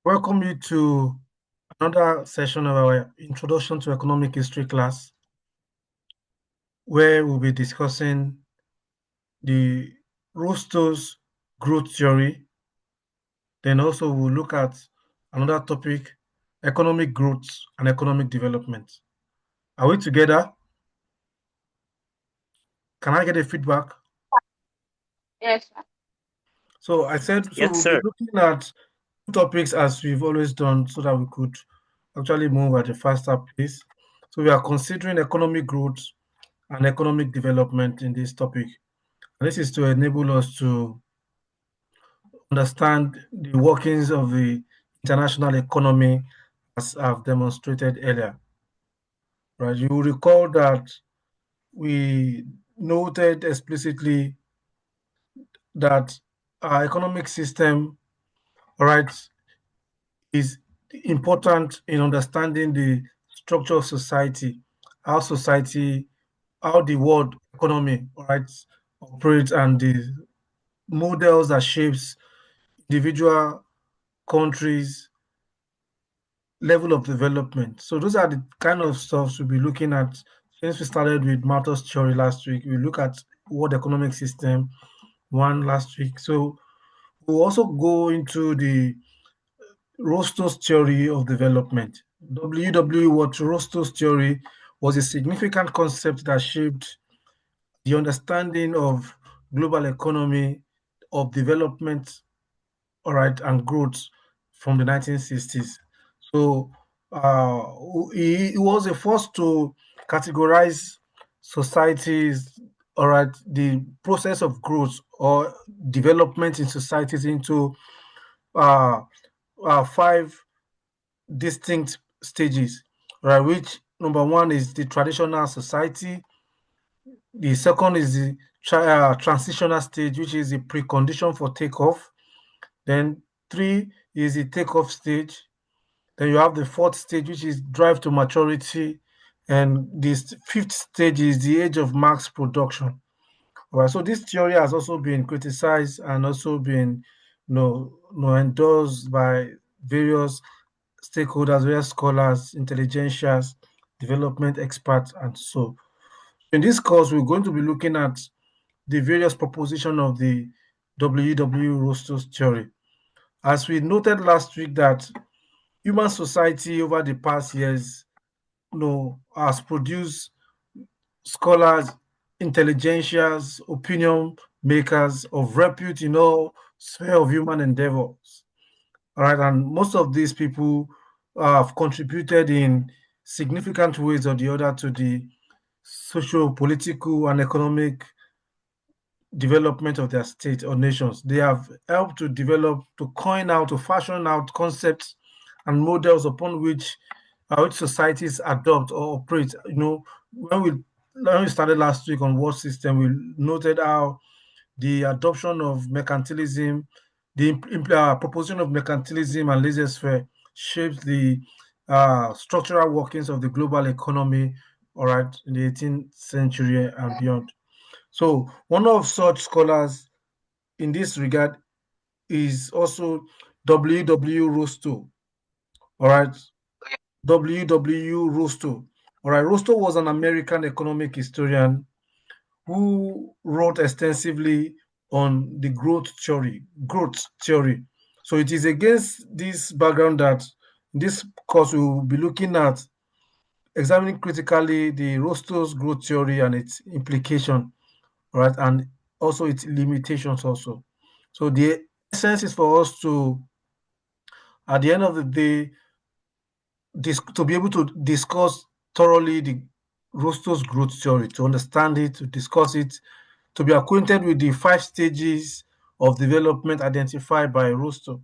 Welcome you to another session of our Introduction to Economic History class, where we'll be discussing the Rostow's growth theory. Then also we'll look at another topic, economic growth and economic development. Are we together? Can I get a feedback? Yes, sir. So I said, so Yes, we'll be sir. looking at topics as we've always done so that we could actually move at a faster pace. So we are considering economic growth and economic development in this topic. And this is to enable us to understand the workings of the international economy as I've demonstrated earlier. Right? You will recall that we noted explicitly that our economic system, right, is important in understanding the structure of society, how how the world economy, right, operates, and the models that shapes individual countries' level of development. So those are the kind of stuff we'll be looking at. Since we started with Malthus theory last week, we look at world economic system one last week. So we'll also go into the Rostow's theory of development. What Rostow's theory was a significant concept that shaped the understanding of global economy, of development, all right, and growth from the 1960s. So uh, he was the first to categorize societies, all right, the process of growth or development in societies into uh, five distinct stages, right? Which number one is the traditional society. The second is the transitional stage, which is the precondition for takeoff. Then three is the takeoff stage. Then you have the fourth stage, which is drive to maturity. And this fifth stage is the age of mass production. All right. So this theory has also been criticized and also been endorsed by various stakeholders, various scholars, intelligentials, development experts, and so. In this course, we're going to be looking at the various propositions of the W.W. Rostow theory. As we noted last week that human society over the past years has produced scholars, intelligentials, opinion makers of repute in all sphere of human endeavors. All right, and most of these people have contributed in significant ways or the other to the social, political, and economic development of their state or nations. They have helped to develop, to coin out, to fashion out concepts and models upon which societies adopt or operate. When we started last week on world system, we noted how the adoption of mercantilism, the proposition of mercantilism and laissez-faire shaped the structural workings of the global economy, all right, in the 18th century and beyond. So one of such scholars in this regard is also W.W. Rostow. All right, W.W. Rostow. All right, Rostow was an American economic historian who wrote extensively on the growth theory. Growth theory. So it is against this background that in this course we will be looking at examining critically the Rostow's growth theory and its implication, right, and also its limitations also. So the essence is for us to, at the end of the day, to be able to discuss thoroughly the Rostow's growth theory, to understand it, to discuss it, to be acquainted with the five stages of development identified by Rostow,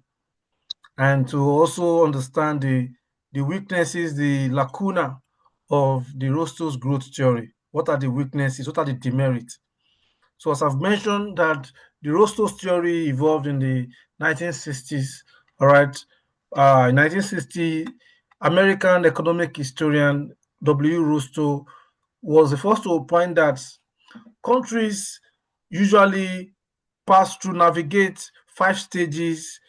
and to also understand the weaknesses, the lacuna of the Rostow's growth theory. What are the weaknesses? What are the demerits? So as I've mentioned that the Rostow's theory evolved in the 1960s, all right. In 1960, American economic historian W. Rostow was the first to point that countries usually pass through, navigate five stages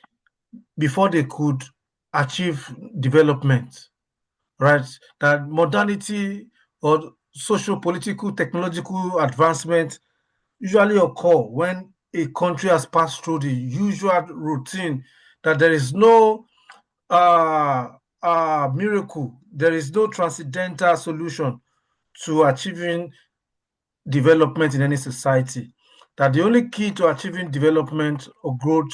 before they could achieve development, right? That modernity or socio-political, technological advancement usually occur when a country has passed through the usual routine, that there is no uh, miracle, there is no transcendental solution to achieving development in any society. That the only key to achieving development or growth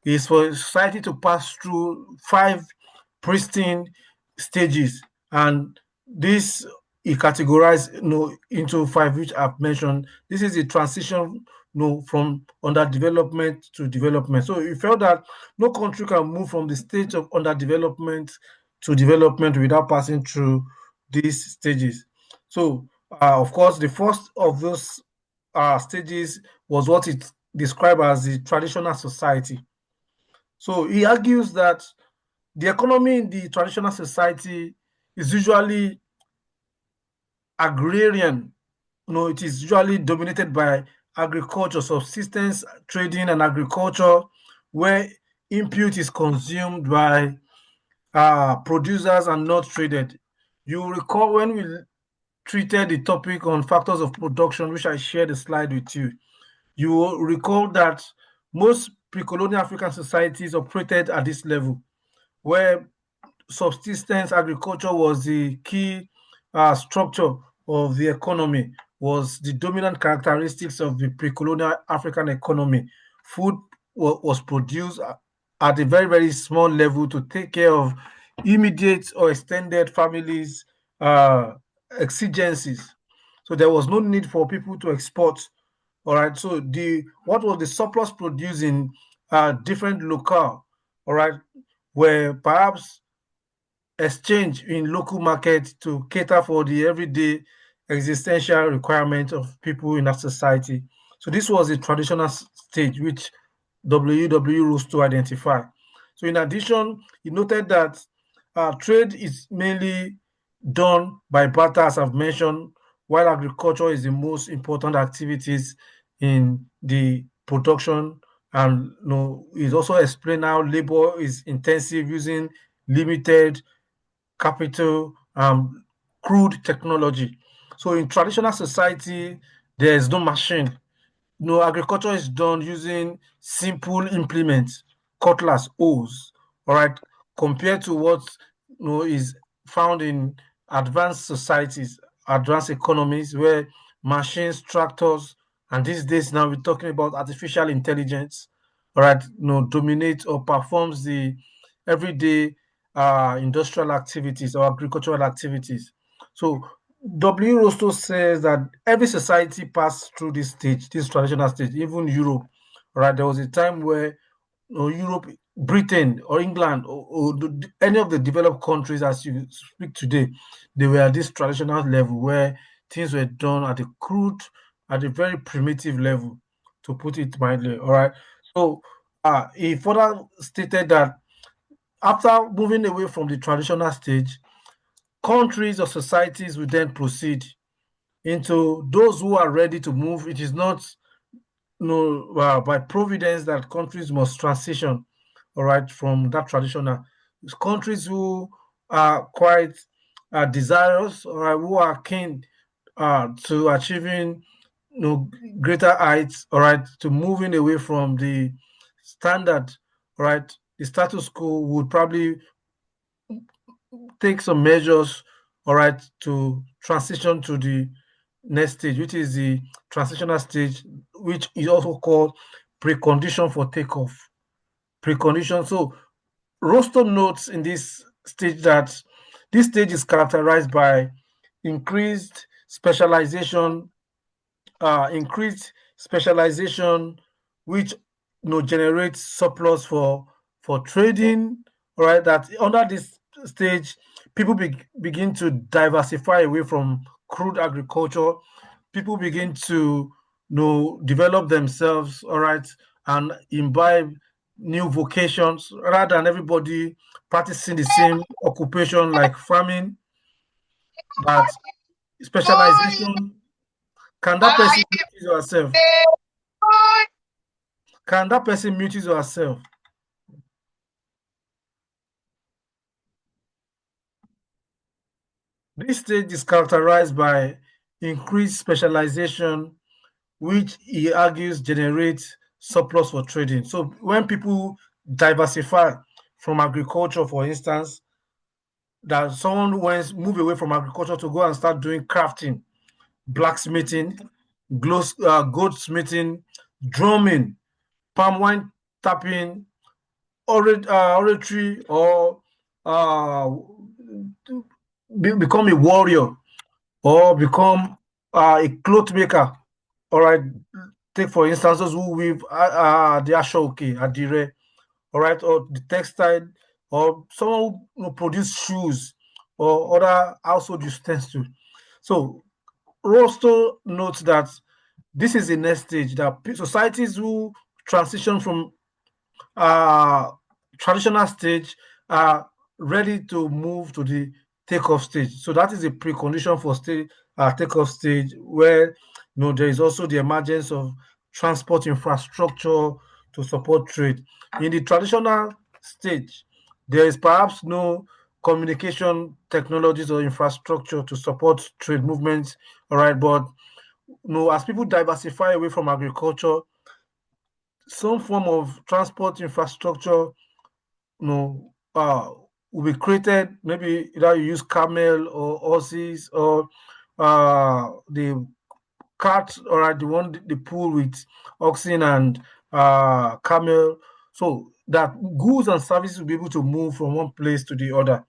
is for society to pass through five pristine stages, and this is categorized into five, which I've mentioned. This is the transition from underdevelopment to development. So you felt that no country can move from the stage of underdevelopment to development without passing through these stages. So of course, the first of those stages was what it described as the traditional society. So he argues that the economy in the traditional society is usually agrarian. It is usually dominated by agriculture, subsistence trading, and agriculture, where input is consumed by producers and not traded. You recall when we treated the topic on factors of production, which I shared a slide with you. You will recall that most pre-colonial African societies operated at this level, where subsistence agriculture was the key structure of the economy, was the dominant characteristics of the pre-colonial African economy. Food was produced at a very, very small level to take care of immediate or extended families' uh, exigencies. So there was no need for people to export. All right. So the what was the surplus produced in different locale, all right, were perhaps exchange in local market to cater for the everyday existential requirement of people in that society. So this was the traditional stage which W. Rostow identify. So in addition, he noted that trade is mainly done by barter, as I've mentioned, while agriculture is the most important activities in the production. And it also explained how labor is intensive, using limited capital, crude technology. So in traditional society, there is no machine. Agriculture is done using simple implements, cutlass, hoes, all right, compared to what is found in advanced societies, advanced economies, where machines, tractors, and these days now we're talking about artificial intelligence, all right, dominate or performs the everyday industrial activities or agricultural activities. So W. Rostow says that every society passed through this stage, this traditional stage, even Europe. Right, there was a time where Europe, Britain, or England, or any of the developed countries, as you speak today, they were at this traditional level where things were done at a crude, at a very primitive level, to put it mildly. All right. So he further stated that after moving away from the traditional stage, countries or societies will then proceed into those who are ready to move. It is not by providence that countries must transition, all right, from that traditional. It's countries who are quite desirous, all right, who are keen to achieving greater heights, all right, to moving away from the standard, all right, the status quo, would probably take some measures, all right, to transition to the next stage, which is the transitional stage, which is also called precondition for takeoff. Precondition. So Rostow notes in this stage that this stage is characterized by increased specialization, which generates surplus for trading. All right, that under this stage, people begin to diversify away from crude agriculture. People begin to develop themselves, all right, and imbibe new vocations rather than everybody practicing the same occupation like farming. That specialization, can that person mute his or herself? Can that person mute his or herself? This stage is characterized by increased specialization, which he argues generates surplus for trading. So when people diversify from agriculture, for instance, that someone wants move away from agriculture to go and start doing crafting, blacksmithing, goldsmithing, drumming, palm wine tapping, oratory, or uh, become a warrior or become a cloth maker. All right, take for instance those who weave the ashoke, adire, all right, or the textile, or someone who produce shoes or other household utensils. So Rostow notes that this is the next stage that societies who transition from uh, traditional stage are ready to move to the takeoff stage. So that is a precondition for takeoff stage, where there is also the emergence of transport infrastructure to support trade. In the traditional stage, there is perhaps no communication technologies or infrastructure to support trade movements. All right, but as people diversify away from agriculture, some form of transport infrastructure will be created. Maybe either you use camel or horses or the cart, or the one they pull with oxen and camel, so that goods and services will be able to move from one place to the other.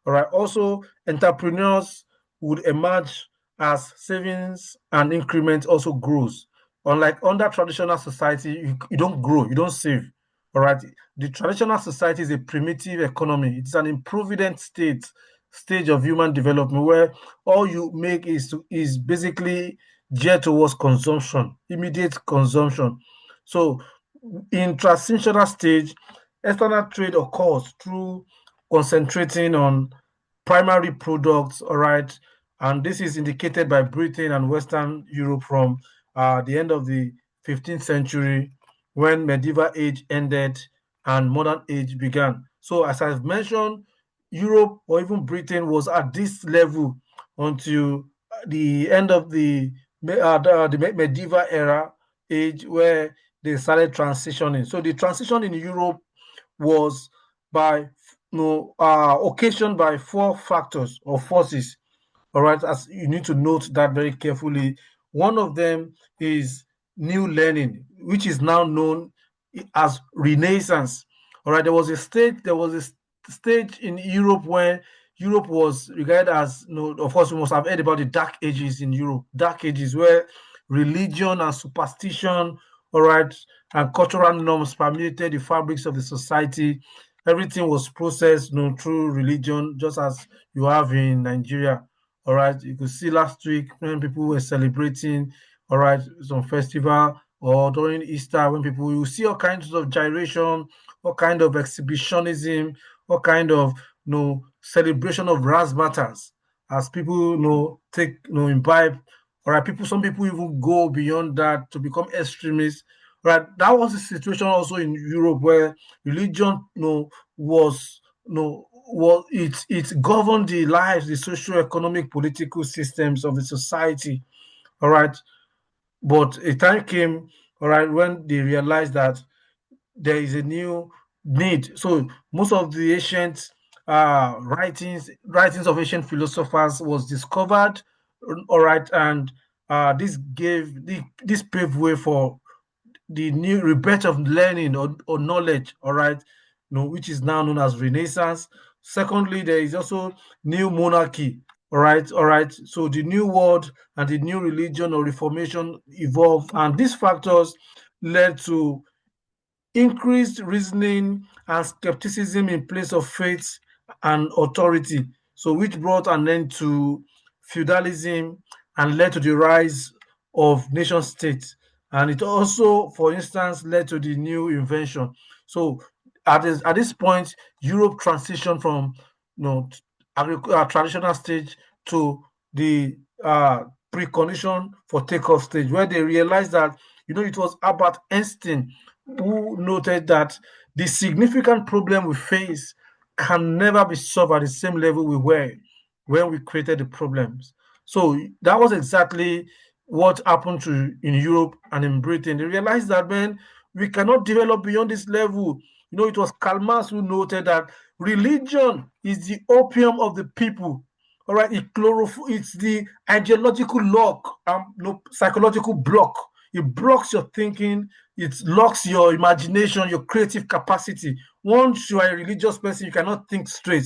All right. Also, entrepreneurs would emerge as savings and increment also grows. Unlike under traditional society, you don't grow, you don't save. All right. The traditional society is a primitive economy. It's an improvident stage of human development where all you make is basically geared towards consumption, immediate consumption. So in transitional stage, external trade occurs through concentrating on primary products, all right, and this is indicated by Britain and Western Europe from the end of the 15th century, when medieval age ended and modern age began. So, as I've mentioned, Europe or even Britain was at this level until the end of the medieval era age, where they started transitioning. So, the transition in Europe was by occasioned by four factors or forces. All right, as you need to note that very carefully. One of them is new learning, which is now known as Renaissance. All right, there was a stage in Europe where Europe was regarded as, of course, we must have heard about the Dark Ages in Europe. Dark Ages where religion and superstition, all right, and cultural norms permeated the fabrics of the society. Everything was processed, through religion, just as you have in Nigeria. All right, you could see last week when people were celebrating, all right, some festival, or during Easter when people, you see all kinds of gyration, all kind of exhibitionism, all kind of celebration of razzmatazz, as people take imbibe. All right, some people even go beyond that to become extremists. Right, that was the situation also in Europe, where religion was it governed the lives, the socio-economic political systems of the society. All right, but a time came, all right, when they realized that there is a new need. So most of the ancient writings of ancient philosophers was discovered, all right, and this paved way for the new rebirth of learning, or knowledge, all right, which is now known as Renaissance. Secondly, there is also new monarchy, all right. So the new world and the new religion or reformation evolved, and these factors led to increased reasoning and skepticism in place of faith and authority. So, which brought an end to feudalism and led to the rise of nation states. And it also, for instance, led to the new invention. So, at this point, Europe transitioned from traditional stage to the precondition for takeoff stage, where they realized that it was Albert Einstein who noted that the significant problem we face can never be solved at the same level we were when we created the problems. So that was exactly what happened to in Europe and in Britain. They realized that, man, we cannot develop beyond this level. It was Karl Marx who noted that religion is the opium of the people. All right, it's the ideological lock, psychological block. It blocks your thinking. It locks your imagination, your creative capacity. Once you are a religious person, you cannot think straight.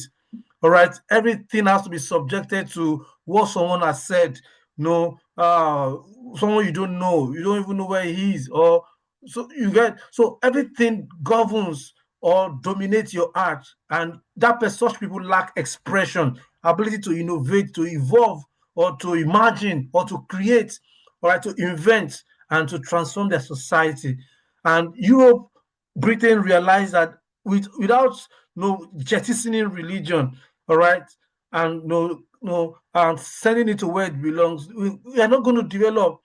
All right, everything has to be subjected to what someone has said. No, someone you don't know, you don't even know where he is, or so everything governs or dominates your art, and such people lack expression, ability to innovate, to evolve, or to imagine, or to create, all right, to invent, and to transform their society. And Europe, Britain realized that without jettisoning religion, all right, and and sending it to where it belongs, we are not going to develop.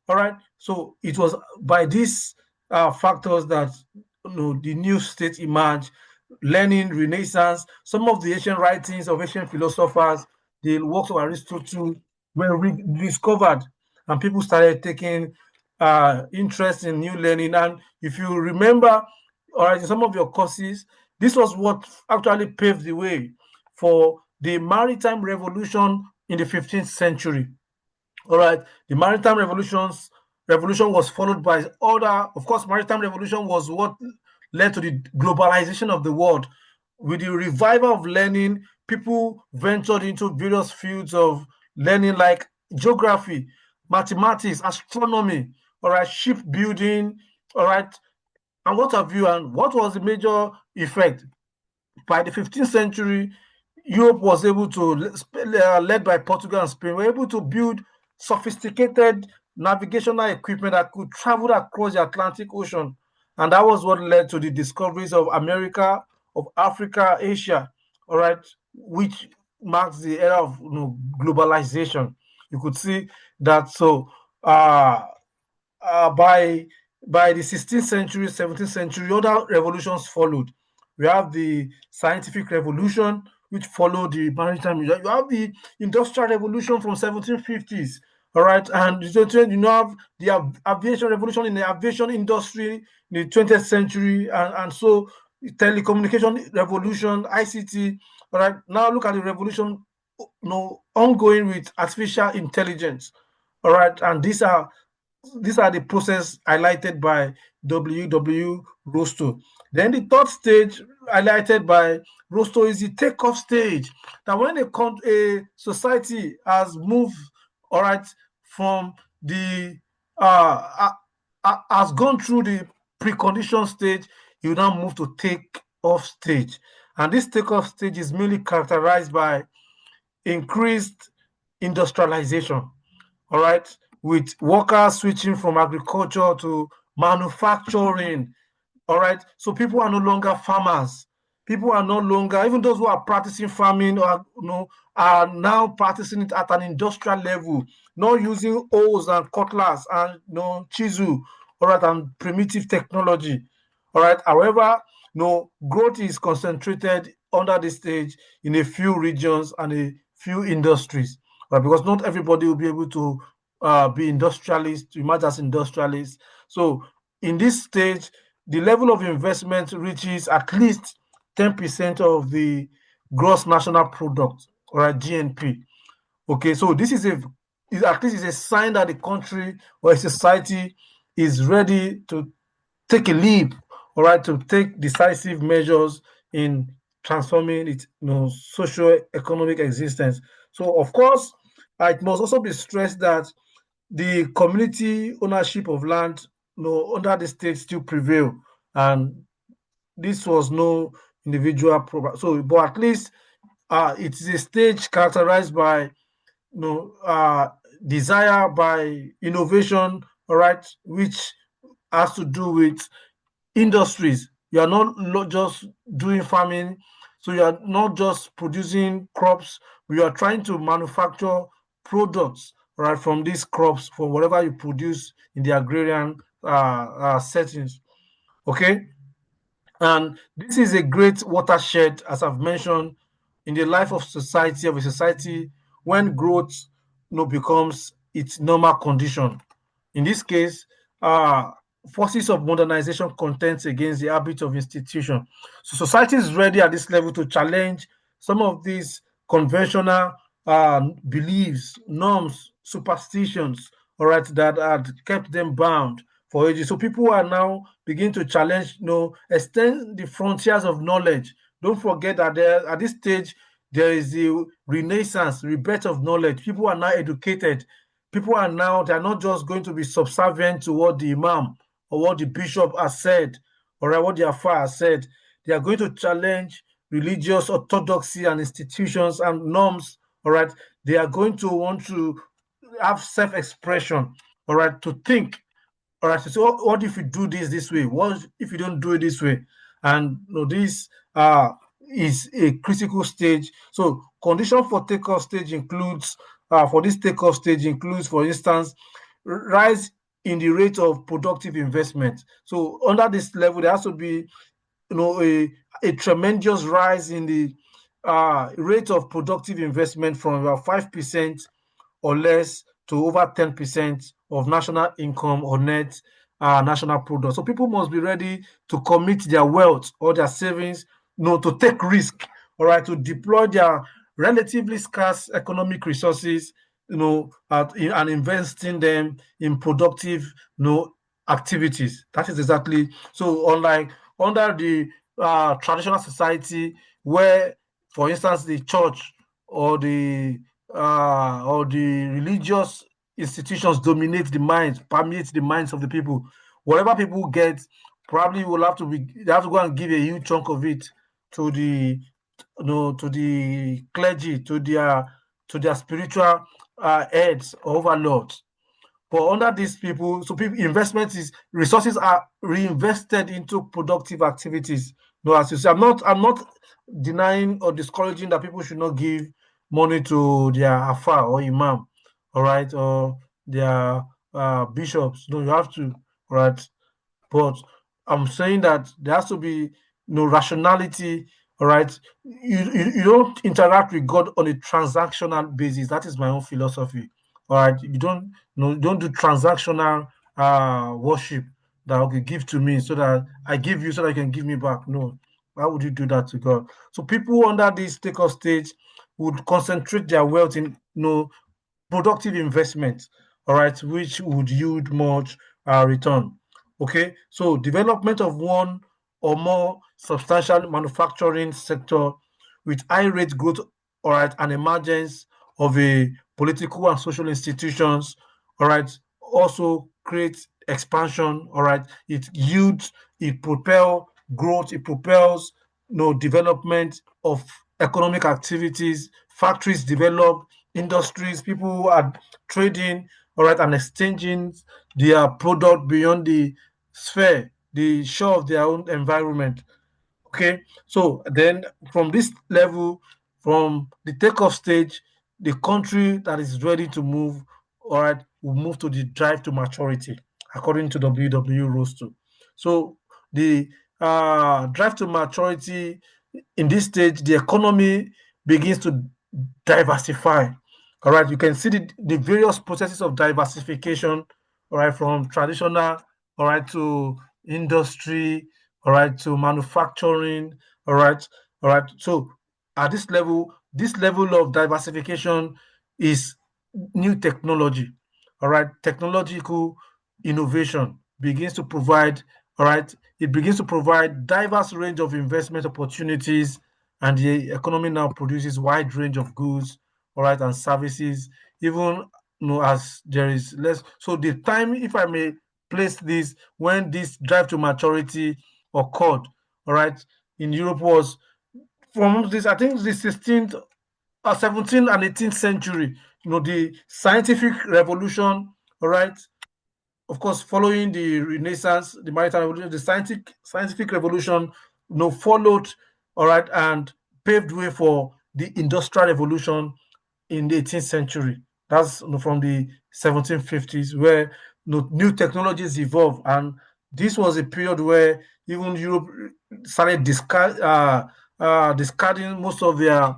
All right. So it was by these factors that the new state emerged, learning, Renaissance, some of the ancient writings of ancient philosophers, the works of Aristotle were rediscovered, and people started taking interest in new learning. And if you remember, all right, in some of your courses, this was what actually paved the way for the maritime revolution in the 15th century. All right, the maritime revolution was followed by other. Of course, maritime revolution was what led to the globalization of the world. With the revival of learning, people ventured into various fields of learning like geography, mathematics, astronomy, all right, shipbuilding, all right, and what have you. And what was the major effect? By the 15th century, Europe was able to, led by Portugal and Spain, were able to build sophisticated navigational equipment that could travel across the Atlantic Ocean. And that was what led to the discoveries of America, of Africa, Asia, all right, which marks the era of globalization. You could see that. So, uh, by by the 16th century, 17th century, other revolutions followed. We have the scientific revolution, which followed the maritime. You have the industrial revolution from 1750s. All right, and have the aviation revolution in the aviation industry in the 20th century, and so telecommunication revolution, ICT. All right, now look at the revolution, ongoing with artificial intelligence. All right, and these are the process highlighted by W. Rostow. Then the third stage highlighted by Rostow is the takeoff stage. That when a society has moved, all right, from the has gone through the precondition stage, you now move to take off stage. And this takeoff stage is mainly characterized by increased industrialization, all right, with workers switching from agriculture to manufacturing. All right, so people are no longer farmers. People are no longer, even those who are practicing farming, or are now practicing it at an industrial level, not using hoes and cutlass and chisel, all right, and primitive technology. All right. However, growth is concentrated under this stage in a few regions and a few industries, right? Because not everybody will be able to be industrialists, to emerge as industrialists. So in this stage, the level of investment reaches at least 10% of the gross national product, or a GNP. Okay, so this at least is a sign that the country or a society is ready to take a leap, all right, to take decisive measures in transforming its socio-economic existence. So, of course, it must also be stressed that the community ownership of land, under the state still prevail, and this was no individual property. So, but at least it is a stage characterized by desire, by innovation, all right, which has to do with industries. You are not just doing farming, so you are not just producing crops. You are trying to manufacture products, right, from these crops, from whatever you produce in the agrarian settings. Okay, and this is a great watershed, as I've mentioned, in the life of a society when growth becomes its normal condition. In this case, uh, forces of modernization contends against the habit of institution. So society is ready at this level to challenge some of these conventional beliefs, norms, superstitions, all right, that had kept them bound for ages. So people are now beginning to challenge, extend the frontiers of knowledge. Don't forget that at this stage there is the renaissance, rebirth of knowledge. People are now educated. People are now, they are not just going to be subservient to what the imam or what the bishop has said, or what the afar has said. They are going to challenge religious orthodoxy and institutions and norms. All right, they are going to want to have self-expression. All right, to think. All right, so what if you do this way? What if you don't do it this way? And this is a critical stage. So condition for takeoff stage includes for this takeoff stage includes, for instance, rise in the rate of productive investment. So under this level, there has to be a tremendous rise in the rate of productive investment from about 5% or less to over 10% of national income or net national product. So people must be ready to commit their wealth or their savings, to take risk, all right, to deploy their relatively scarce economic resources, and investing them in productive, activities. That is exactly so. Unlike under the traditional society, where, for instance, the church or the religious institutions dominate the minds, permeate the minds of the people. Whatever people get, probably will have to be they have to go and give a huge chunk of it to the to the clergy, to their spiritual heads or overlords. But under these people, so people investment is resources are reinvested into productive activities. No, as you say, I'm not denying or discouraging that people should not give money to their afa or imam, all right, or their bishops. No, you have to, all right. But I'm saying that there has to be no rationality. All right, you don't interact with God on a transactional basis. That is my own philosophy. All right, you don't do transactional worship that, okay, give to me so that I give you so that you can give me back. No, why would you do that to God? So people under this take-off stage would concentrate their wealth in productive investment, all right, which would yield much return. Okay, so development of one or more substantial manufacturing sector with high rate growth, all right, and emergence of a political and social institutions, all right, also creates expansion, all right. It yields, it propel growth, it propels development of economic activities, factories develop, industries, people who are trading, all right, and exchanging their product beyond the sphere, the shore of their own environment. Okay, so then from this level, from the takeoff stage, the country that is ready to move, all right, will move to the drive to maturity, according to Rostow. So the drive to maturity, in this stage, the economy begins to diversify. All right, you can see the various processes of diversification, all right, from traditional, all right, to industry, all right, to manufacturing, all right, all right. So at this level of diversification is new technology, all right. Technological innovation begins to provide, all right, it begins to provide diverse range of investment opportunities, and the economy now produces wide range of goods, all right, and services, even as there is less. So the time, if I may place this, when this drive to maturity occurred, all right, in Europe was from this, I think the 16th, 17th and 18th century, the scientific revolution, all right, of course, following the Renaissance, the maritime revolution, the scientific revolution, followed, all right, and paved way for the industrial revolution in the 18th century. That's from the 1750s, where new technologies evolved, and this was a period where even Europe started discarding most of their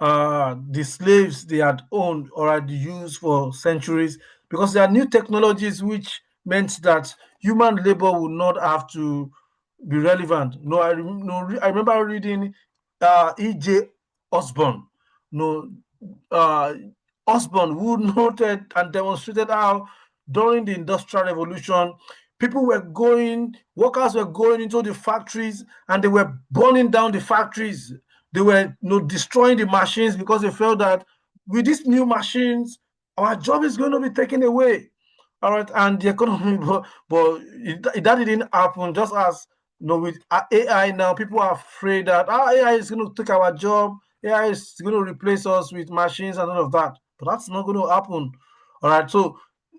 the slaves they had owned or had used for centuries, because there are new technologies which meant that human labor would not have to be relevant. No, I remember reading E.J. Osborne. No, uh, Osborne, who noted and demonstrated how during the Industrial Revolution, workers were going into the factories and they were burning down the factories. They were destroying the machines because they felt that with these new machines, our job is going to be taken away. All right, and the economy, that didn't happen. Just as with AI now, people are afraid that AI is going to take our job. AI is going to replace us with machines and all of that. But that's not going to happen. All right, so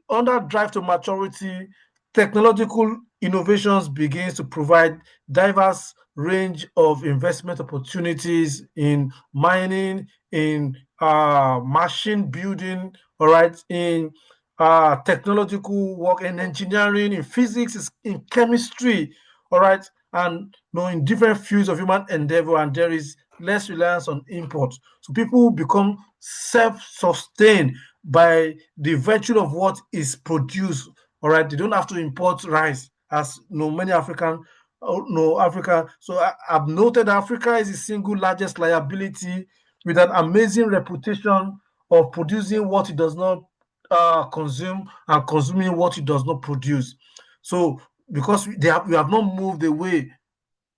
under drive to maturity, technological innovations begins to provide diverse range of investment opportunities in mining, in machine building, all right, in technological work, in engineering, in physics, in chemistry, all right, and in different fields of human endeavor, and there is less reliance on imports. So people become self-sustained by the virtue of what is produced. All right, they don't have to import rice, as many African, no Africa. So I've noted Africa is the single largest liability, with an amazing reputation of producing what it does not consume and consuming what it does not produce. So because we have not moved away,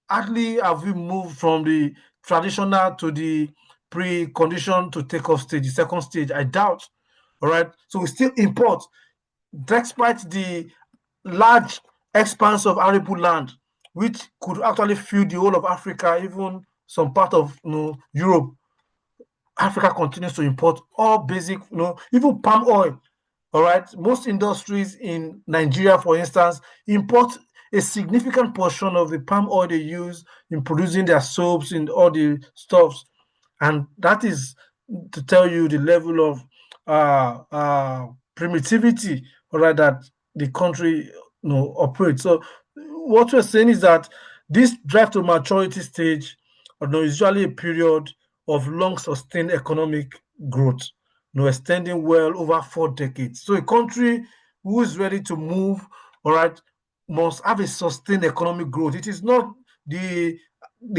hardly have we moved from the traditional to the pre-condition to take off stage, the second stage. I doubt. All right. So we still import, despite the large expanse of arable land, which could actually fill the whole of Africa, even some part of Europe. Africa continues to import all basic, even palm oil. All right. Most industries in Nigeria, for instance, import a significant portion of the palm oil they use in producing their soaps and all the stuffs. And that is to tell you the level of primitivity, all right, that the country operates. So what we're saying is that this drive to maturity stage, is usually a period of long sustained economic growth, extending well over 4 decades. So a country who is ready to move, all right, must have a sustained economic growth. It is not the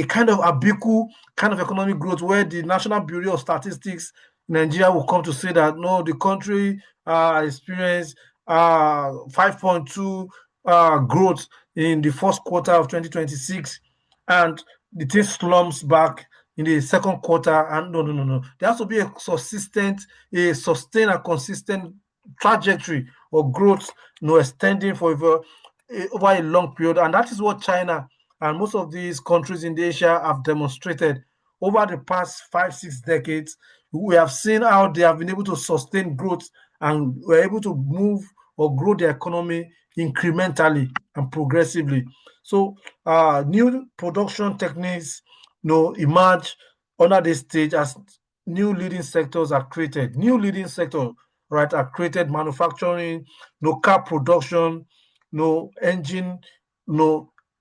kind of abiku kind of economic growth where the National Bureau of Statistics Nigeria will come to say that no, the country experienced 5.2 growth in the first quarter of 2026, and the thing slumps back in the second quarter. And no. There has to be a sustained and consistent trajectory of growth, extending for over a long period. And that is what China and most of these countries in Asia have demonstrated over the past 5, 6 decades. We have seen how they have been able to sustain growth and were able to move or grow their economy incrementally and progressively. So, new production techniques, emerge under this stage as new leading sectors are created. New leading sectors, right, are created: manufacturing, car production, engine,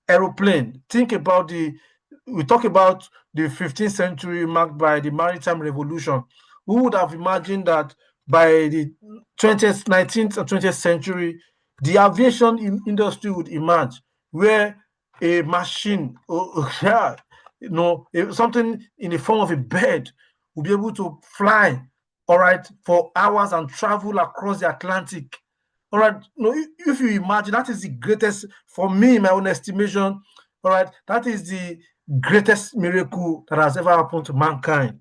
aeroplane. Think about we talk about the 15th century marked by the maritime revolution. Who would have imagined that by the 20th, 19th, and 20th century, the aviation industry would emerge, where a machine, yeah, something in the form of a bird will be able to fly, all right, for hours and travel across the Atlantic. All right, if you imagine, that is the greatest, for me, in my own estimation, all right, that is the greatest miracle that has ever happened to mankind.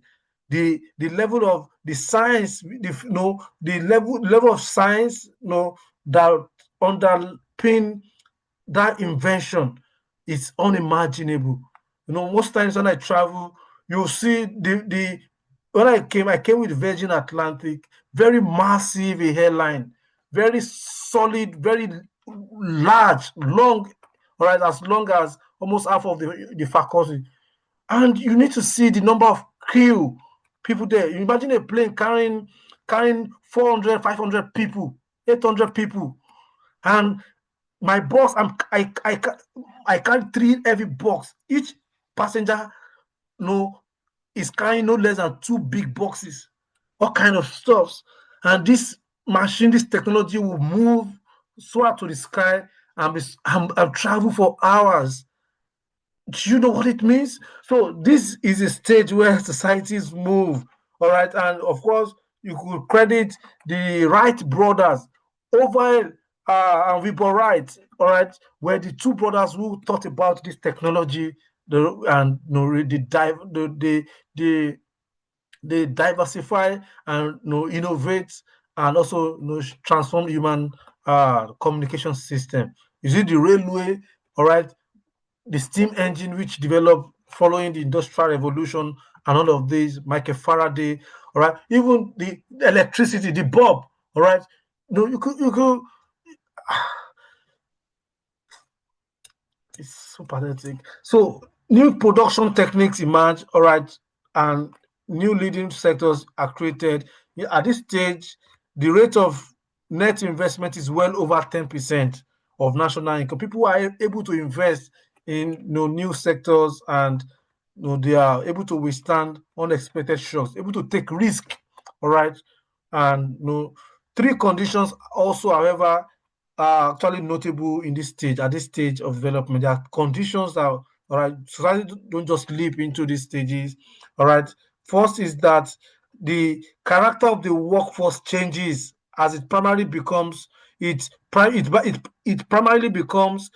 The level of the science, the level of science, that underpin that invention is unimaginable. Most times when I travel, you see the when I came with Virgin Atlantic, very massive a hairline, very solid, very large, long, all right, as long as almost half of the faculty. And you need to see the number of crew people there. You imagine a plane carrying 400, 500 people, 800 people, and my box, I carry three heavy box. Each passenger, is carrying no less than 2 big boxes, all kind of stuffs. And this machine, this technology will move, soar to the sky, and travel for hours. Do you know what it means? So this is a stage where societies move, all right. And of course, you could credit the Wright brothers, Orville and Wilbur Wright, all right, were the two brothers who thought about this technology, and the they diversify and innovate, and also transform human communication system. You see the railway, all right, the steam engine which developed following the industrial revolution, and all of these, Michael Faraday, all right, even the electricity, the bulb, all right. No, you could it's so pathetic. So new production techniques emerge, all right, and new leading sectors are created. Yeah, at this stage, the rate of net investment is well over 10% of national income. People are able to invest in new sectors, and they are able to withstand unexpected shocks, able to take risk, all right. And three conditions also, however, are actually notable in this stage, at this stage of development. There are conditions that, all right, society don't just leap into these stages, all right. First is that the character of the workforce changes as it primarily becomes it primarily becomes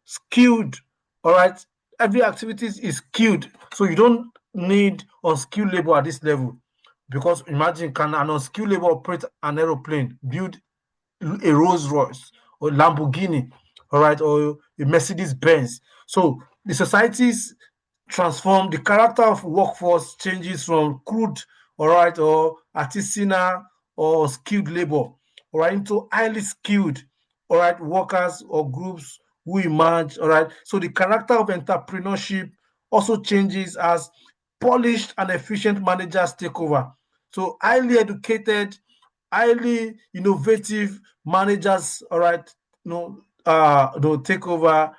skilled, all right. Every activity is skilled, so you don't need unskilled labor at this level. Because imagine, can an unskilled labor operate an aeroplane, build a Rolls Royce or Lamborghini, all right, or a Mercedes Benz? So the societies transform, the character of workforce changes from crude, all right, or artisanal or skilled labor, all right, into highly skilled, all right, workers or groups who emerge, all right. So the character of entrepreneurship also changes as polished and efficient managers take over. So highly educated, highly innovative managers, all right, they'll take over.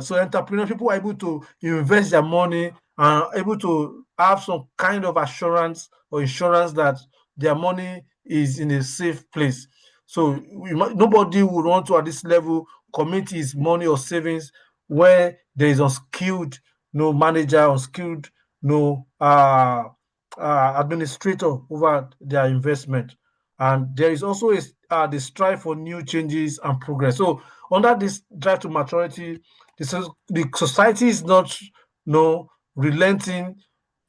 So entrepreneur people are able to invest their money and are able to have some kind of assurance or insurance that their money is in a safe place. So nobody would want to, at this level, commit his money or savings where there is unskilled manager, unskilled administrator over their investment. And there is also the strive for new changes and progress. So under this drive to maturity, the society is not relenting.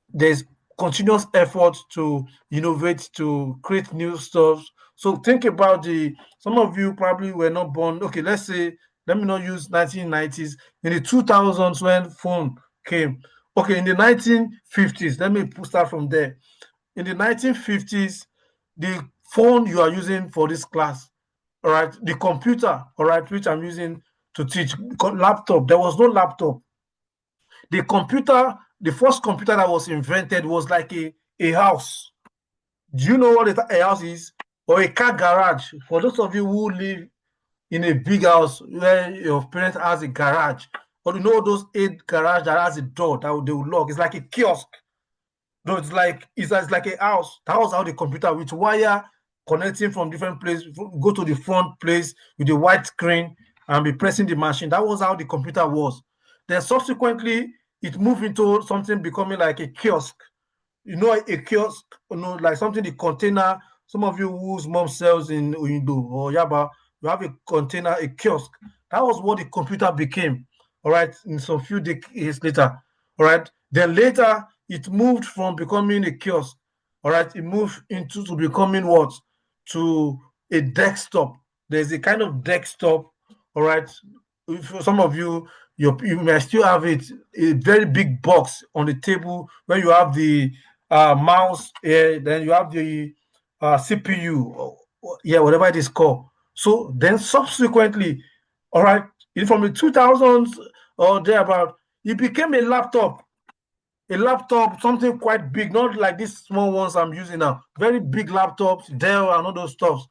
There's continuous effort to innovate, to create new stuff. So think about some of you probably were not born. Okay, let's say, let me not use 1990s. In the 2000s when phone came. Okay, in the 1950s, let me start from there. In the 1950s, the phone you are using for this class, all right, the computer, all right, which I'm using to teach, laptop, there was no laptop. The first computer that was invented was like a house. Do you know what a house is? Or a car garage. For those of you who live in a big house where your parents has a garage, or those 8 garage that has a door that they will lock. It's like a kiosk. No, it's like a house. That was how the computer with wire connecting from different places, go to the front place with the white screen and be pressing the machine. That was how the computer was. Then subsequently, it moved into something becoming like a kiosk. A kiosk, like something, the container. Some of you whose mom sells in Oyindo or Yaba, you have a container, a kiosk. That was what the computer became. All right, in some few decades later. All right. Then later it moved from becoming a kiosk. All right, it moved into to becoming what? To a desktop. There's a kind of desktop. All right. For some of you, you may still have it, a very big box on the table where you have the mouse, then you have the CPU, yeah, whatever it is called. So then subsequently, all right, from the 2000s or thereabout, it became a laptop. A laptop, something quite big, not like these small ones I'm using now. Very big laptops, Dell and all those stuff.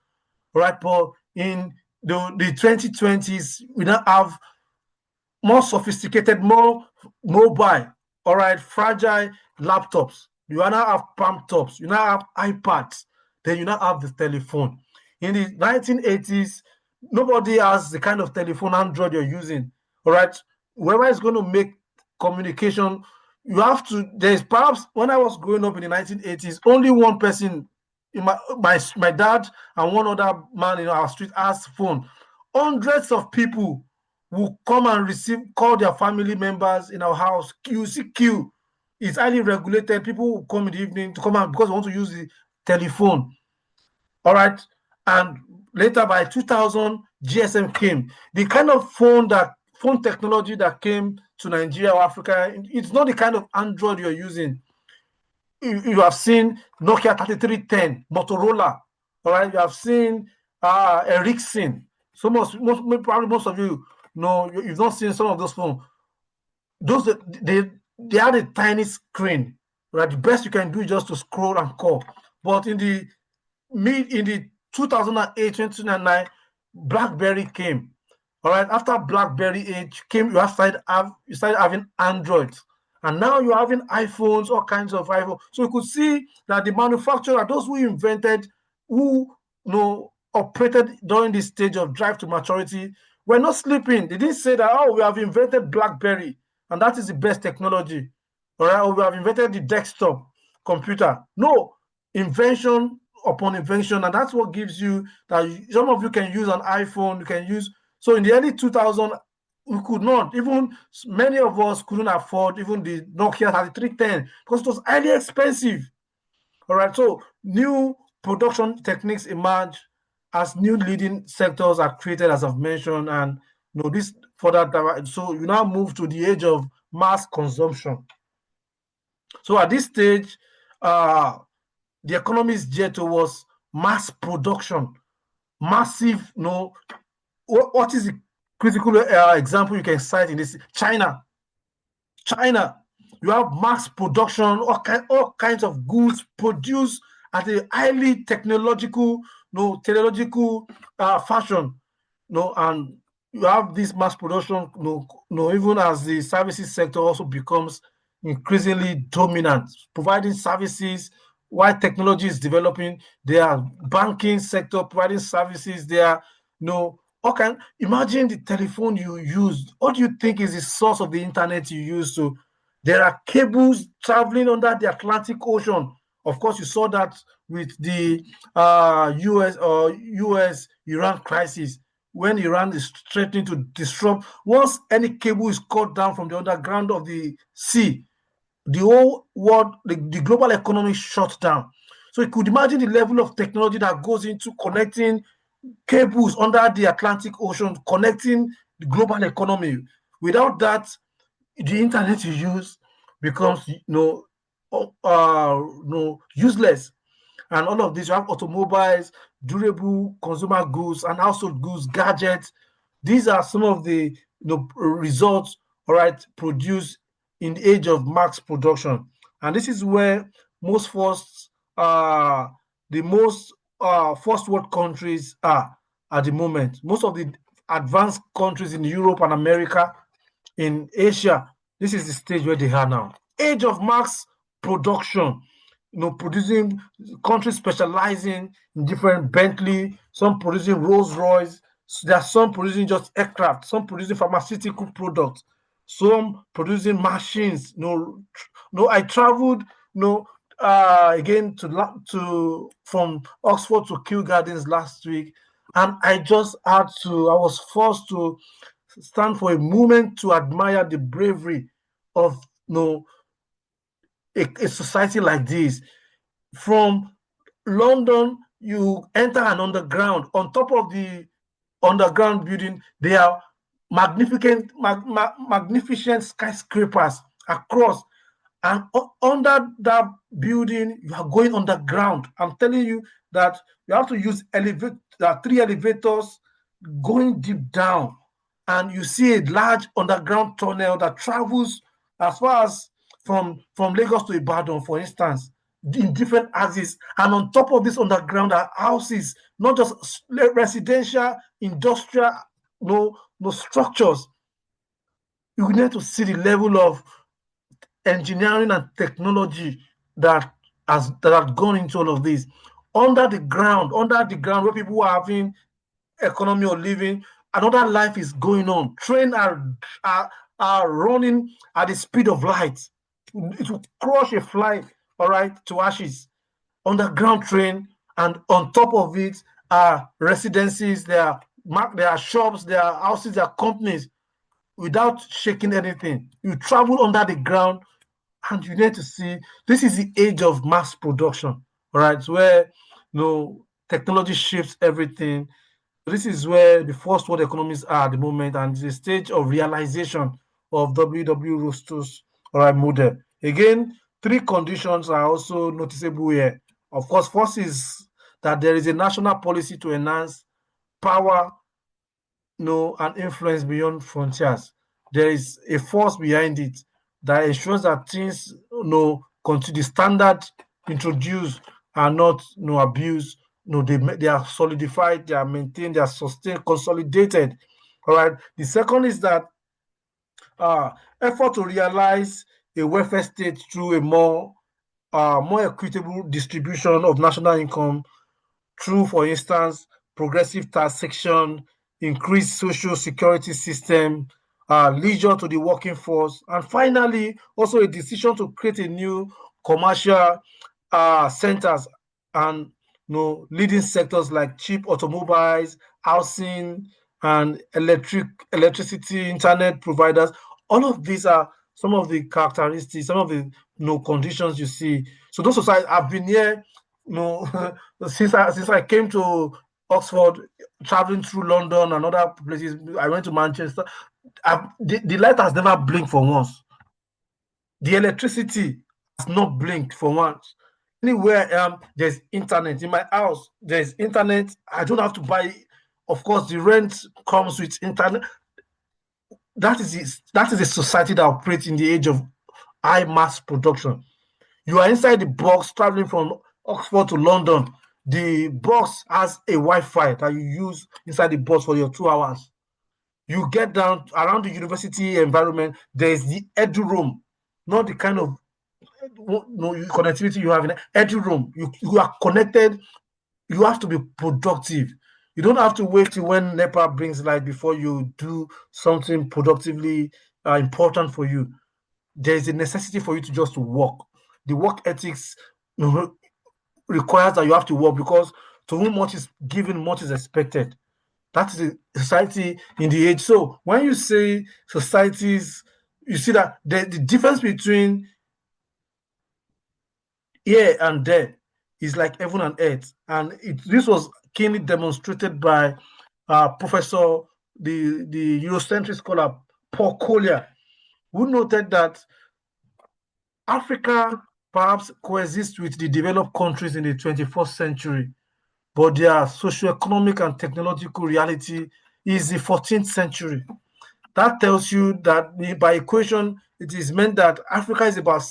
Right, but in the 2020s, we now have more sophisticated, more mobile, all right, fragile laptops. You now have palm tops. You now have iPads. Then you now have the telephone. In the 1980s, nobody has the kind of telephone Android you're using. All right, whoever is going to make communication, you have to. There's perhaps when I was growing up in the 1980s, only one person in my dad and one other man in our street has phone. Hundreds of people will come and call their family members in our house. You see queue. It's highly regulated. People will come in the evening to come out because they want to use the telephone. All right. And later by 2000, GSM came. The kind of phone technology that came to Nigeria or Africa, it's not the kind of Android you're using. You have seen Nokia 3310, Motorola. All right. You have seen Ericsson. So probably most of you know you've not seen some of those phones. Those they had a tiny screen. Right. The best you can do is just to scroll and call. But in the 2008, 2009, BlackBerry came. All right. After BlackBerry age came, you started having Androids. And now you're having iPhones, all kinds of iPhones. So you could see that the manufacturer, those who invented, who operated during this stage of drive to maturity, were not sleeping. They didn't say that, oh, we have invented BlackBerry, and that is the best technology. All right, or we have invented the desktop computer. No, invention upon invention, and that's what gives you that some of you can use an iPhone, you can use. So in the early 2000s, we could not, even many of us couldn't afford even the Nokia 3310 because it was highly expensive. All right, so new production techniques emerge as new leading sectors are created, as I've mentioned, and this further. So you now move to the age of mass consumption. So at this stage, the economy is geared towards mass production, massive. What is the critical example you can cite in this? China. You have mass production, all kinds of goods produced at a highly technological fashion. And you have this mass production, even as the services sector also becomes increasingly dominant, providing services while technology is developing. There are banking sector providing services. There are imagine the telephone you use. What do you think is the source of the internet you use? So there are cables traveling under the Atlantic Ocean. Of course, you saw that with the US Iran crisis, when Iran is threatening to disrupt. Once any cable is cut down from the underground of the sea, the whole world, the global economy shuts down. So you could imagine the level of technology that goes into connecting cables under the Atlantic Ocean, connecting the global economy. Without that, the internet you use becomes useless. And all of this, you have automobiles, durable consumer goods, and household goods, gadgets. These are some of the results, all right, produced in the age of mass production. And this is where most the most first world countries are at the moment. Most of the advanced countries in Europe and America, in Asia, this is the stage where they are now. Age of mass production, producing countries specializing in different Bentley, some producing Rolls Royce. There are some producing just aircraft, some producing pharmaceutical products, some producing machines. I traveled, again from Oxford to Kew Gardens last week, and I was forced to stand for a moment to admire the bravery of a society like this. From London, you enter an underground. On top of the underground building, there are magnificent skyscrapers across. And under that building, you are going underground. I'm telling you that you have to use 3 elevators going deep down. And you see a large underground tunnel that travels as far as from Lagos to Ibadan, for instance, in different axes. And on top of this underground are houses, not just residential, industrial, no structures. You need to see the level of engineering and technology that had gone into all of this. Under the ground where people are having economy or living, another life is going on. Train are are running at the speed of light. It will crush a fly, all right, to ashes. Underground train, and on top of it are residencies, there are shops, there are houses, there are companies without shaking anything. You travel under the ground, and you need to see this is the age of mass production, right? Where technology shifts everything. This is where the first world economies are at the moment, and the stage of realization of W. Rostow's model. Again, three conditions are also noticeable here. Of course, first is that there is a national policy to enhance power, and influence beyond frontiers. There is a force behind it that ensures that things, continue. The standards introduced are not, abused. They are solidified, they are maintained, they are sustained, consolidated. All right. The second is that uh, effort to realize a welfare state through a more equitable distribution of national income through, for instance, progressive taxation, increased social security system, leisure to the working force, and finally, also a decision to create a new commercial centers and leading sectors like cheap automobiles, housing, and electricity, internet providers. All of these are some of the characteristics, some of the conditions you see. So those societies have been here, no, since I came to Oxford, traveling through London and other places. I went to Manchester. The light has never blinked for once. The electricity has not blinked for once. Anywhere there's internet in my house. There's internet. I don't have to buy. Of course, the rent comes with internet. That is a society that operates in the age of high mass production. You are inside the box traveling from Oxford to London. The bus has a Wi-Fi that you use inside the bus for your 2 hours. You get down around the university environment, there is the edu room, not the kind of connectivity you have in edu room. You are connected. You have to be productive. You don't have to wait till when NEPA brings light before you do something productively important for you. There is a necessity for you to just work. The work ethics requires that you have to work, because to whom much is given, much is expected. That is the society in the age. So when you say societies, you see that the difference between here and there is like heaven and earth. And this was keenly demonstrated by Professor, the Eurocentric scholar Paul Collier, who noted that Africa perhaps coexists with the developed countries in the 21st century, but their socio-economic and technological reality is the 14th century. That tells you that by equation, it is meant that Africa is about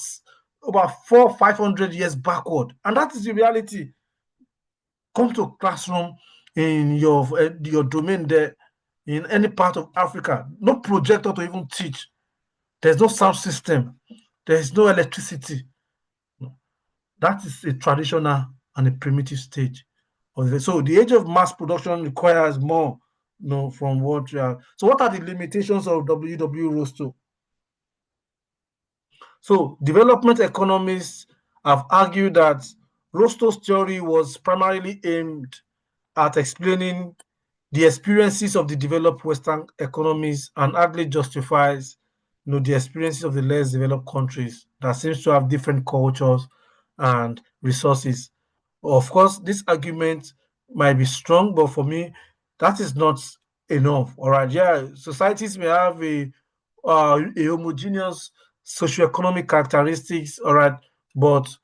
400-500 years backward, and that is the reality. Come to classroom in your domain there, in any part of Africa, no projector to even teach. There's no sound system. There's no electricity. That is a traditional and a primitive stage of it. So the age of mass production requires more, from what we are. So what are the limitations of W. Rostow? So development economists have argued that Rostow's theory was primarily aimed at explaining the experiences of the developed Western economies and hardly justifies the experiences of the less developed countries that seems to have different cultures and resources. Of course, this argument might be strong, but for me, that is not enough. All right, yeah, societies may have a homogeneous socioeconomic characteristics, all right, but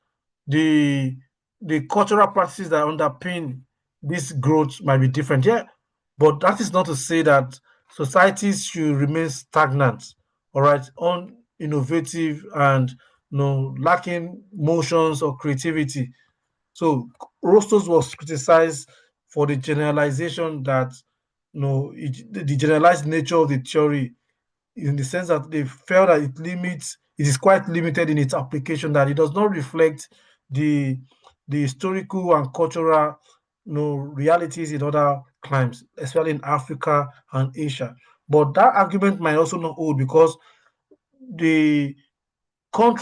the the cultural practices that underpin this growth might be different. Yeah, but that is not to say that societies should remain stagnant, all right, uninnovative and lacking motions or creativity. So Rostos was criticized for the generalization that the generalized nature of the theory, in the sense that they felt that it limits it is quite limited in its application, that it does not reflect the historical and cultural realities in other climes, especially in Africa and Asia. But that argument might also not hold, because the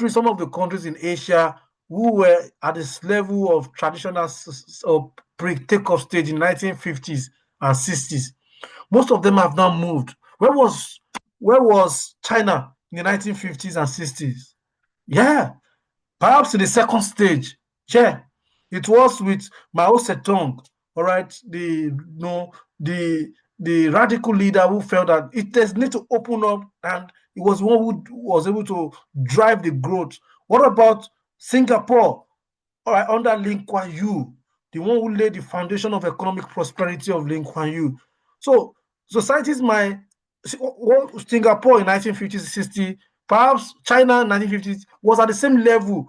some of the countries in Asia who were at this level of traditional or pre-takeoff stage in 1950s and 60s, most of them have now moved. Where was China in the 1950s and 60s? Yeah, perhaps in the second stage. Yeah, it was with Mao Zedong. All right, the the radical leader who felt that it does need to open up, and it was one who was able to drive the growth. What about Singapore? All right, under Lee Kuan Yew, the one who laid the foundation of economic prosperity of Lee Kuan Yew. So societies might Singapore in 1950s, 60, perhaps China in 1950s was at the same level.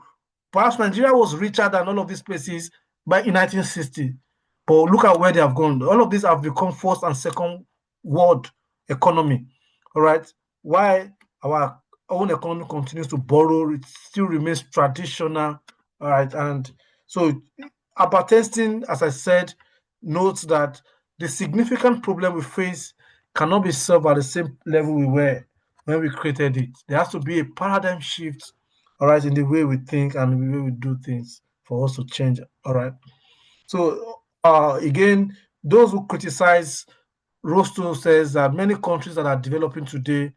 Perhaps Nigeria was richer than all of these places by in 1960. But look at where they have gone. All of these have become first and second world economy. All right. Why our own economy continues to borrow, it still remains traditional. All right. And so Albert Einstein, as I said, notes that the significant problem we face cannot be solved at the same level we were when we created it. There has to be a paradigm shift, all right, in the way we think and the way we do things for us to change. All right. So again, those who criticize Rostow says that many countries that are developing today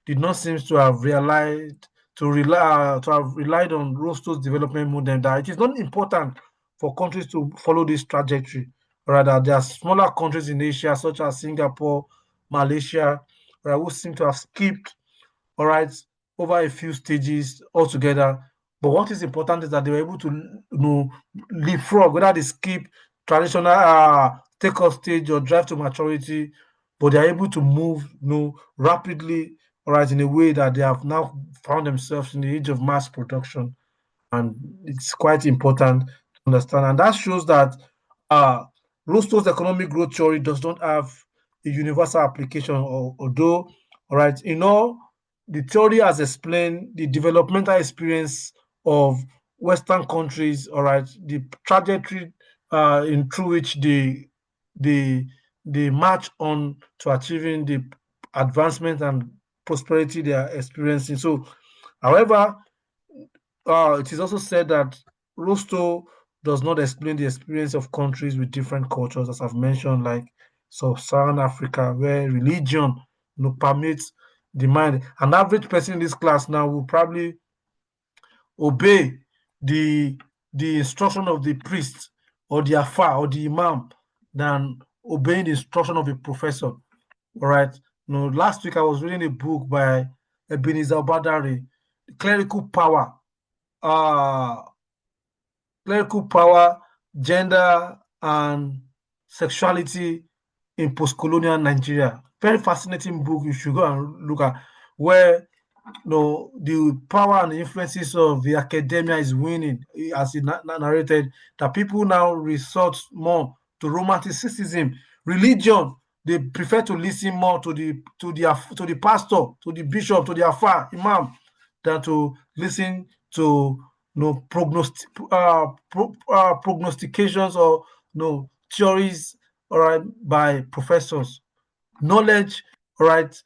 did not seem to have realized to have relied on Rostow's development model, that it is not important for countries to follow this trajectory. Rather, there are smaller countries in Asia, such as Singapore, Malaysia, right, who seem to have skipped, all right, over a few stages altogether. But what is important is that they were able to leapfrog, whether they skip traditional take-off stage or drive to maturity, but they are able to move rapidly, all right, in a way that they have now found themselves in the age of mass production. And it's quite important to understand. And that shows that uh, Rostow's economic growth theory does not have a universal application, although, all right, the theory has explained the developmental experience of Western countries, all right, the trajectory in through which the they march on to achieving the advancement and prosperity they are experiencing. So, however, it is also said that Rostow does not explain the experience of countries with different cultures, as I've mentioned, like sub-Saharan Africa, where religion permeates the mind. An average person in this class now will probably obey the instruction of the priest or the afar or the imam than obeying the instruction of a professor. All right. Last week I was reading a book by Ebenezer Obadari, Clerical Power. Uh, Clerical power, gender, and sexuality in post-colonial Nigeria. Very fascinating book. You should go and look at, where the power and the influences of the academia is winning, as he narrated, that people now resort more to romanticism, religion. They prefer to listen more to the pastor, to the bishop, to the afar imam, than to listen to prognostications or theories, all right, by professors. Knowledge, all right,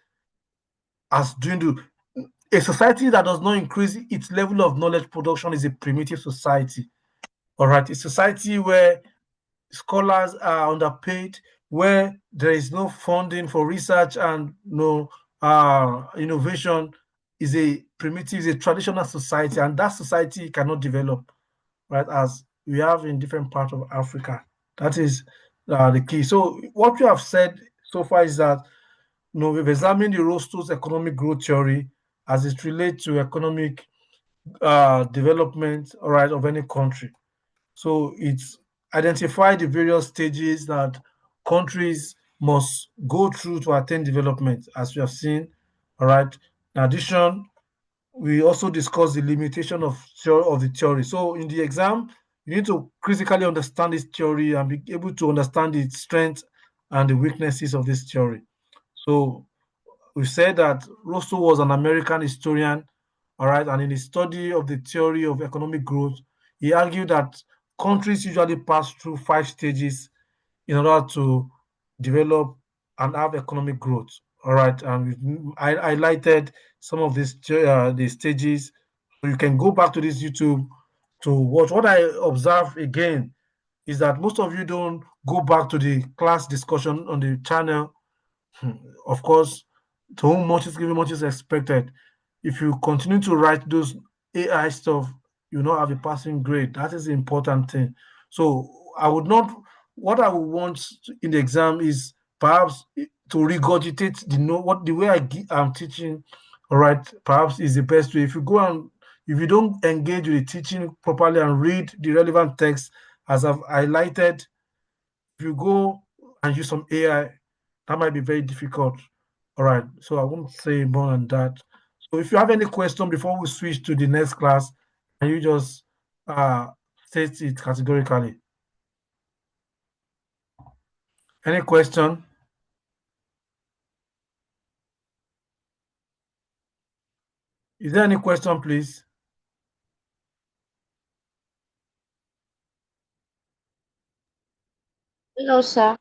has dwindled. A society that does not increase its level of knowledge production is a primitive society. All right, a society where scholars are underpaid, where there is no funding for research and no innovation, is a primitive, is a traditional society, and that society cannot develop, right? As we have in different parts of Africa. That is the key. So what you have said so far is that we've examined the Rostow's economic growth theory as it relates to economic development, all right, of any country. So it's identified the various stages that countries must go through to attain development, as we have seen. All right. In addition, we also discuss the limitation of the theory. So in the exam, you need to critically understand this theory and be able to understand its strengths and the weaknesses of this theory. So we said that Rostow was an American historian, All right. And in his study of the theory of economic growth, he argued that countries usually pass through 5 stages in order to develop and have economic growth. All right. And I highlighted some of the stages. So you can go back to this YouTube to watch. What I observe again is that most of you don't go back to the class discussion on the channel. Of course, to whom much is given, much is expected. If you continue to write those AI stuff, you not have a passing grade. That is the important thing. So I would not. What I would want in the exam is perhaps to regurgitate the know what the way I'm teaching. All right, perhaps is the best way. If you don't engage with the teaching properly and read the relevant text as I've highlighted, if you go and use some AI, that might be very difficult. All right, so I won't say more on that. So if you have any question before we switch to the next class, can you just uh, state it categorically? Any question? Is there any question, please? No, sir.